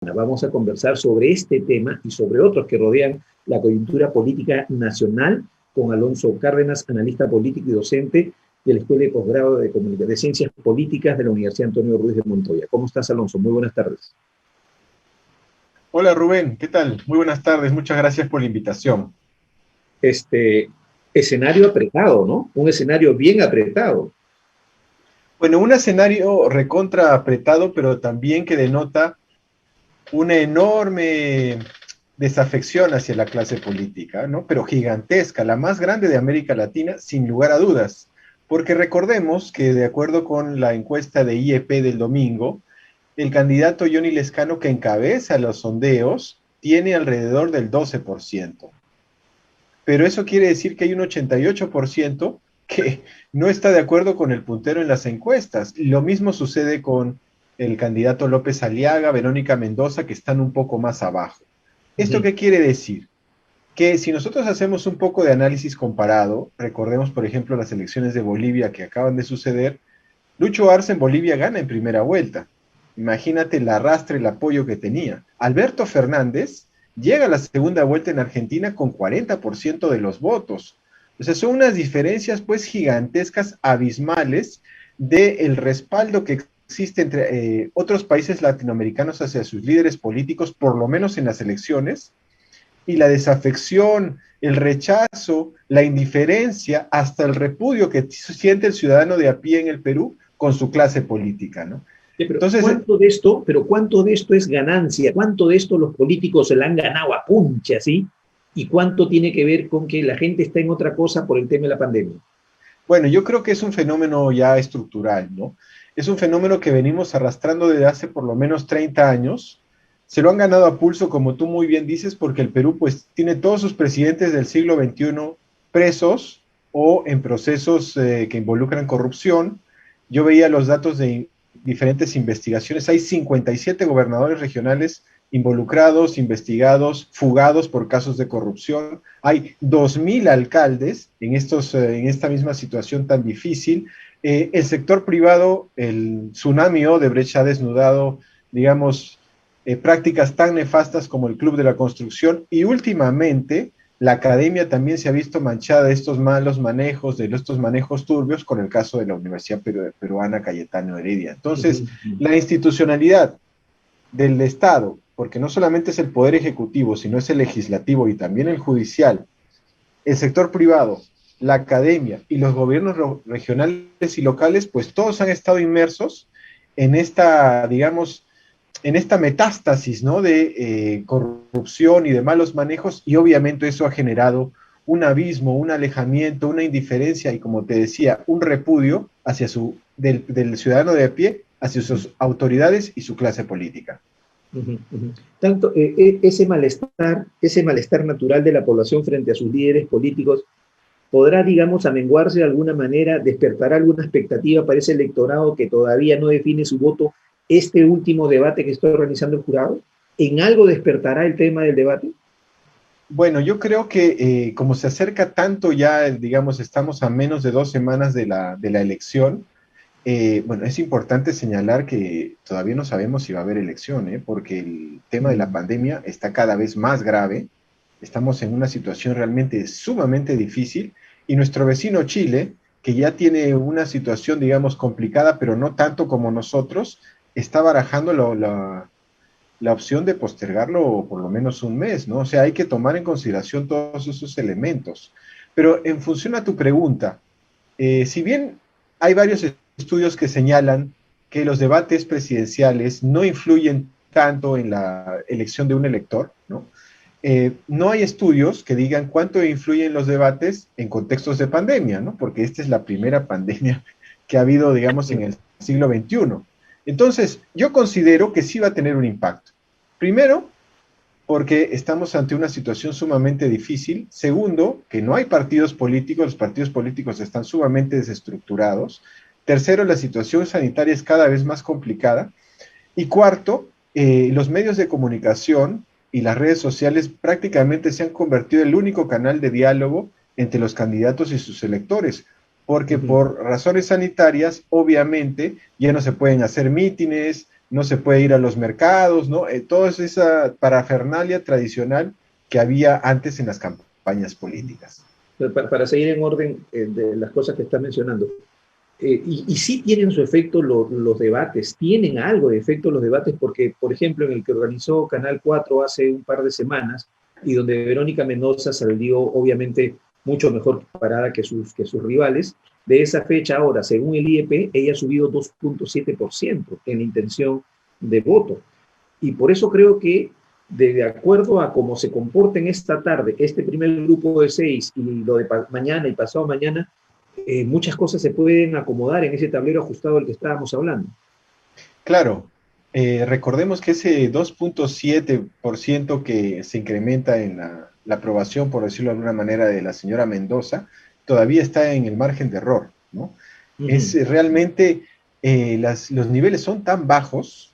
Vamos a conversar sobre este tema y sobre otros que rodean la coyuntura política nacional con Alonso Cárdenas, analista político y docente de la Escuela de Posgrado de Ciencias Políticas de la Universidad Antonio Ruiz de Montoya. ¿Cómo estás, Alonso? Muy buenas tardes. Hola Rubén, ¿qué tal? Muy buenas tardes, muchas gracias por la invitación. Escenario apretado, ¿no? Un escenario bien apretado. Bueno, un escenario recontra apretado, pero también que denota una enorme desafección hacia la clase política, ¿no? Pero gigantesca, la más grande de América Latina, sin lugar a dudas. Porque recordemos que de acuerdo con la encuesta de IEP del domingo, el candidato Johnny Lescano, que encabeza los sondeos, tiene alrededor del 12%. Pero eso quiere decir que hay un 88% que no está de acuerdo con el puntero en las encuestas. Lo mismo sucede con el candidato López Aliaga, Verónica Mendoza, que están un poco más abajo. ¿Esto qué quiere decir? Que si nosotros hacemos un poco de análisis comparado, recordemos por ejemplo las elecciones de Bolivia que acaban de suceder, Lucho Arce en Bolivia gana en primera vuelta. Imagínate el arrastre, el apoyo que tenía. Alberto Fernández llega a la segunda vuelta en Argentina con 40% de los votos. O sea, son unas diferencias pues gigantescas, abismales, del respaldo que existe entre otros países latinoamericanos hacia sus líderes políticos, por lo menos en las elecciones, y la desafección, el rechazo, la indiferencia, hasta el repudio que siente el ciudadano de a pie en el Perú con su clase política, ¿no? Sí, pero Entonces, ¿cuánto de esto es ganancia? ¿Cuánto de esto los políticos se la han ganado a puncha, sí? ¿Y cuánto tiene que ver con que la gente está en otra cosa por el tema de la pandemia? bueno, yo creo que es un fenómeno ya estructural, ¿no? Es un fenómeno que venimos arrastrando desde hace por lo menos 30 años. Se lo han ganado a pulso, como tú muy bien dices, porque el Perú pues tiene todos sus presidentes del siglo XXI presos o en procesos que involucran corrupción. Yo veía los datos de diferentes investigaciones. Hay 57 gobernadores regionales involucrados, investigados, fugados por casos de corrupción. Hay 2.000 alcaldes en esta misma situación tan difícil. El sector privado, el tsunami Odebrecht ha desnudado, digamos, prácticas tan nefastas como el Club de la Construcción, y últimamente la academia también se ha visto manchada de estos malos manejos, de estos manejos turbios, con el caso de la Universidad Peruana Cayetano Heredia. Entonces, la institucionalidad del Estado, porque no solamente es el poder ejecutivo, sino es el legislativo y también el judicial, el sector privado, la academia y los gobiernos regionales y locales, pues todos han estado inmersos en esta, digamos, en esta metástasis, ¿no? De corrupción y de malos manejos, y obviamente eso ha generado un abismo, un alejamiento, una indiferencia y, como te decía, un repudio hacia del ciudadano de a pie, hacia sus autoridades y su clase política. Tanto ese malestar natural de la población frente a sus líderes políticos podrá, digamos, amenguarse de alguna manera, despertará alguna expectativa para ese electorado que todavía no define su voto, este último debate que está organizando el jurado. ¿En algo despertará el tema del debate? Bueno, yo creo que como se acerca tanto ya, digamos, estamos a menos de 2 semanas de la elección. Bueno, es importante señalar que todavía no sabemos si va a haber elección, porque el tema de la pandemia está cada vez más grave. Estamos en una situación realmente sumamente difícil, y nuestro vecino Chile, que ya tiene una situación, digamos, complicada, pero no tanto como nosotros, está barajando la opción de postergarlo por lo menos un mes, ¿no? O sea, hay que tomar en consideración todos esos elementos. Pero en función a tu pregunta, si bien hay varios estudios que señalan que los debates presidenciales no influyen tanto en la elección de un elector, ¿no? No hay estudios que digan cuánto influyen los debates en contextos de pandemia, ¿no? Porque esta es la primera pandemia que ha habido, digamos, en el siglo XXI. Entonces, yo considero que sí va a tener un impacto. Primero, porque estamos ante una situación sumamente difícil. Segundo, que no hay partidos políticos, los partidos políticos están sumamente desestructurados. Tercero, la situación sanitaria es cada vez más complicada. Y cuarto, los medios de comunicación y las redes sociales prácticamente se han convertido en el único canal de diálogo entre los candidatos y sus electores, porque por razones sanitarias, obviamente, ya no se pueden hacer mítines, no se puede ir a los mercados, ¿no? Toda esa parafernalia tradicional que había antes en las campañas políticas. Para seguir en orden de las cosas que está mencionando, y sí tienen su efecto los debates, tienen algo de efecto los debates, porque, por ejemplo, en el que organizó Canal 4 hace un par de semanas, y donde Verónica Mendoza salió obviamente mucho mejor parada que sus rivales, de esa fecha ahora, según el IEP, ella ha subido 2.7% en la intención de voto. Y por eso creo que, de acuerdo a cómo se comporten esta tarde, este primer grupo de 6 y lo de mañana y pasado mañana, muchas cosas se pueden acomodar en ese tablero ajustado del que estábamos hablando. Claro, recordemos que ese 2.7% que se incrementa en la aprobación, por decirlo de alguna manera, de la señora Mendoza, todavía está en el margen de error, ¿no? Es realmente, los niveles son tan bajos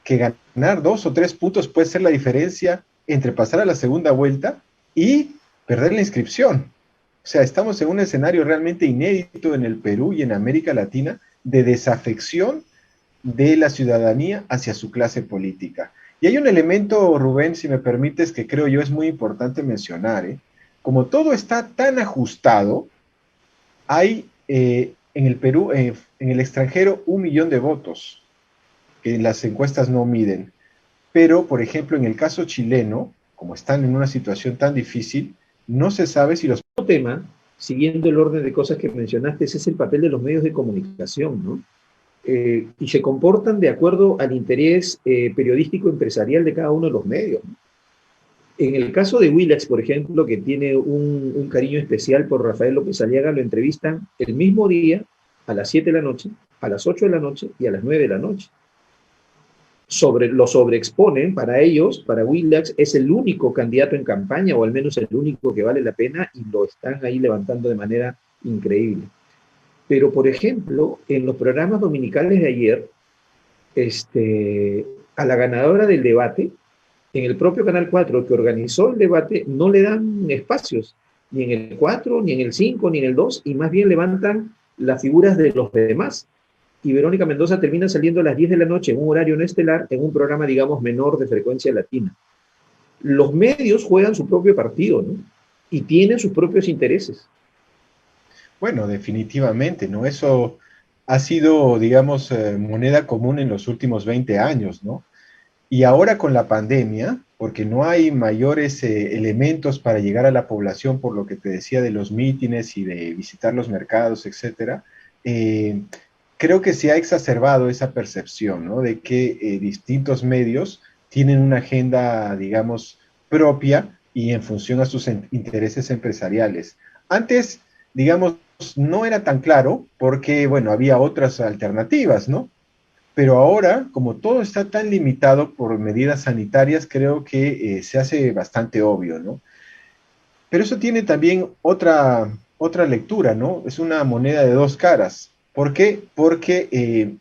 que ganar 2 o 3 puntos puede ser la diferencia entre pasar a la segunda vuelta y perder la inscripción. O sea, estamos en un escenario realmente inédito en el Perú y en América Latina de desafección de la ciudadanía hacia su clase política. Y hay un elemento, Rubén, si me permites, que creo yo es muy importante mencionar, ¿eh? Como todo está tan ajustado, hay en el Perú, en el extranjero, 1 millón de votos que las encuestas no miden. Pero, por ejemplo, en el caso chileno, como están en una situación tan difícil, no se sabe si los... Otro tema, siguiendo el orden de cosas que mencionaste, ese es el papel de los medios de comunicación, ¿no? Y se comportan de acuerdo al interés periodístico empresarial de cada uno de los medios, ¿no? En el caso de Willax, por ejemplo, que tiene un cariño especial por Rafael López Aliaga, lo entrevistan el mismo día, a las 7 de la noche, a las 8 de la noche y a las 9 de la noche. Lo sobreexponen para ellos, para Willax, es el único candidato en campaña, o al menos el único que vale la pena, y lo están ahí levantando de manera increíble. Pero, por ejemplo, en los programas dominicales de ayer, a la ganadora del debate, en el propio Canal 4 que organizó el debate, no le dan espacios, ni en el 4, ni en el 5, ni en el 2, y más bien levantan las figuras de los demás. Y Verónica Mendoza termina saliendo a las 10 de la noche en un horario no estelar, en un programa, digamos, menor de frecuencia latina. Los medios juegan su propio partido, ¿no? Y tienen sus propios intereses. Bueno, definitivamente, ¿no? Eso ha sido, digamos, moneda común en los últimos 20 años, ¿no? Y ahora con la pandemia, porque no hay mayores elementos para llegar a la población, por lo que te decía de los mítines y de visitar los mercados, etcétera, creo que se ha exacerbado esa percepción, ¿no? De que distintos medios tienen una agenda, digamos, propia y en función a sus intereses empresariales. Antes, digamos, no era tan claro porque, bueno, había otras alternativas, ¿no? Pero ahora, como todo está tan limitado por medidas sanitarias, creo que se hace bastante obvio, ¿no? Pero eso tiene también otra lectura, ¿no? Es una moneda de dos caras. ¿Por qué? Porque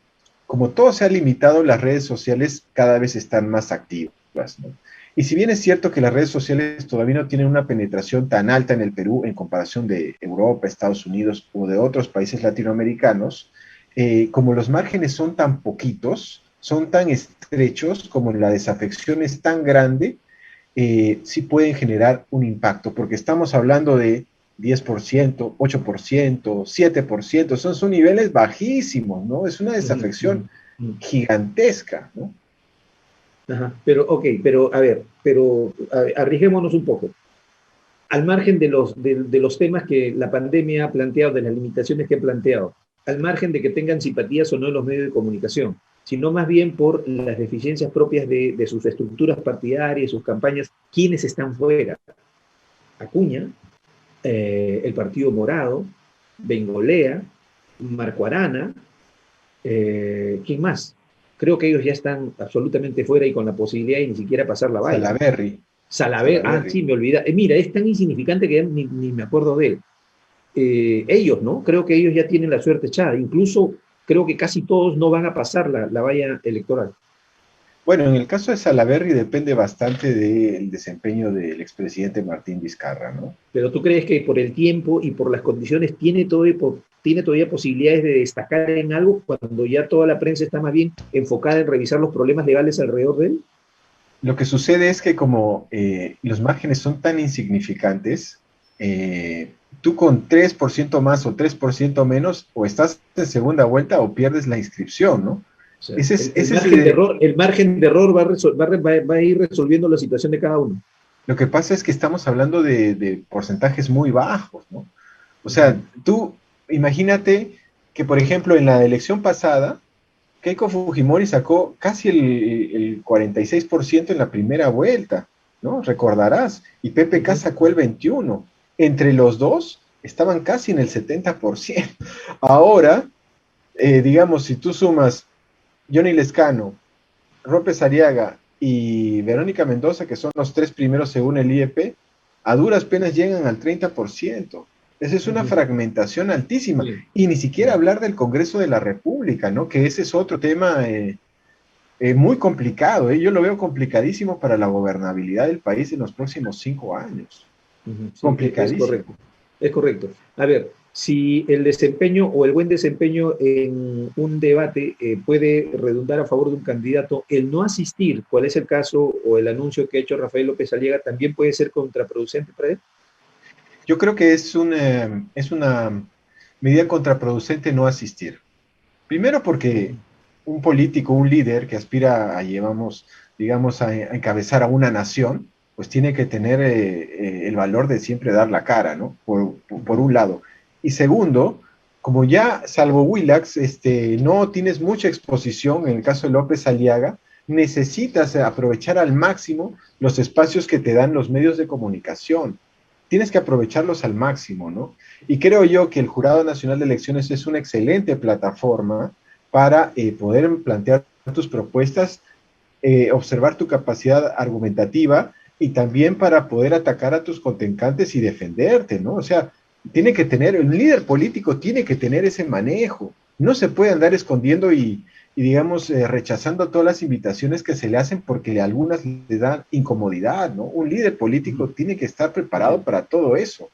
como todo se ha limitado, las redes sociales cada vez están más activas, ¿no? Y si bien es cierto que las redes sociales todavía no tienen una penetración tan alta en el Perú en comparación de Europa, Estados Unidos o de otros países latinoamericanos, como los márgenes son tan poquitos, son tan estrechos, como la desafección es tan grande, sí pueden generar un impacto, porque estamos hablando de 10%, 8%, 7%, son niveles bajísimos, ¿no? Es una desafección gigantesca, ¿no? Ajá. Pero, ok, pero arriesguémonos un poco. Al margen de los temas que la pandemia ha planteado, de las limitaciones que ha planteado, al margen de que tengan simpatías o no en los medios de comunicación, sino más bien por las deficiencias propias de sus estructuras partidarias, sus campañas, ¿quiénes están fuera? Acuña, el Partido Morado, Bengolea, Marco Arana, ¿quién más? Creo que ellos ya están absolutamente fuera y con la posibilidad de ni siquiera pasar la valla. Salaverry. Sí, me olvidé. Mira, es tan insignificante que ya ni me acuerdo de él. Ellos, ¿no? Creo que ellos ya tienen la suerte echada. Incluso creo que casi todos no van a pasar la valla electoral. Bueno, en el caso de Salaverry depende bastante del desempeño del expresidente Martín Vizcarra, ¿no? Pero tú crees que por el tiempo y por las condiciones tiene todo tiene todavía posibilidades de destacar en algo cuando ya toda la prensa está más bien enfocada en revisar los problemas legales alrededor de él? Lo que sucede es que como los márgenes son tan insignificantes, tú con 3% más o 3% menos, o estás en segunda vuelta o pierdes la inscripción, ¿no? O sea, Ese es el, el margen de error va a ir resolviendo la situación de cada uno. lo que pasa es que estamos hablando de porcentajes muy bajos, ¿no? O sea, Ujú. tú imagínate que, por ejemplo, en la elección pasada, Keiko Fujimori sacó casi el 46% en la primera vuelta, ¿no? Recordarás. Y PPK Ujú. sacó el 21%. Entre los dos estaban casi en el 70%. Ahora, digamos, si tú sumas Johnny Lescano, López Ariaga y Verónica Mendoza, que son los tres primeros según el IEP, a duras penas llegan al 30%. Esa es una Ujú. fragmentación altísima. Sí. Y ni siquiera hablar del Congreso de la República, ¿no? Que ese es otro tema muy complicado. Yo lo veo complicadísimo para la gobernabilidad del país en los próximos 5 años. Ujú. Sí, es Complicadísimo. correcto. Es correcto. A ver, si el desempeño o el buen desempeño en un debate puede redundar a favor de un candidato, el no asistir, cuál es el caso o el anuncio que ha hecho Rafael López Aliaga, también puede ser contraproducente para él. Yo creo que es una medida contraproducente no asistir. Primero porque un político, un líder que aspira a, llevamos, digamos, a encabezar a una nación, pues tiene que tener el valor de siempre dar la cara, ¿no? Por un lado. Y segundo, como ya, salvo Willax, no tienes mucha exposición, en el caso de López Aliaga, necesitas aprovechar al máximo los espacios que te dan los medios de comunicación. Tienes que aprovecharlos al máximo, ¿no? Y creo yo que el Jurado Nacional de Elecciones es una excelente plataforma para poder plantear tus propuestas, observar tu capacidad argumentativa y también para poder atacar a tus contrincantes y defenderte, ¿no? O sea, un líder político tiene que tener ese manejo. No se puede andar escondiendo y digamos, rechazando todas las invitaciones que se le hacen porque algunas le dan incomodidad, ¿no? Un líder político tiene que estar preparado Bien. para todo eso.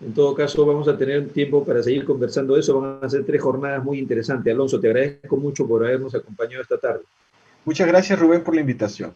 En todo caso, vamos a tener tiempo para seguir conversando de eso. Van a ser 3 jornadas muy interesantes. Alonso, te agradezco mucho por habernos acompañado esta tarde. Muchas gracias, Rubén, por la invitación.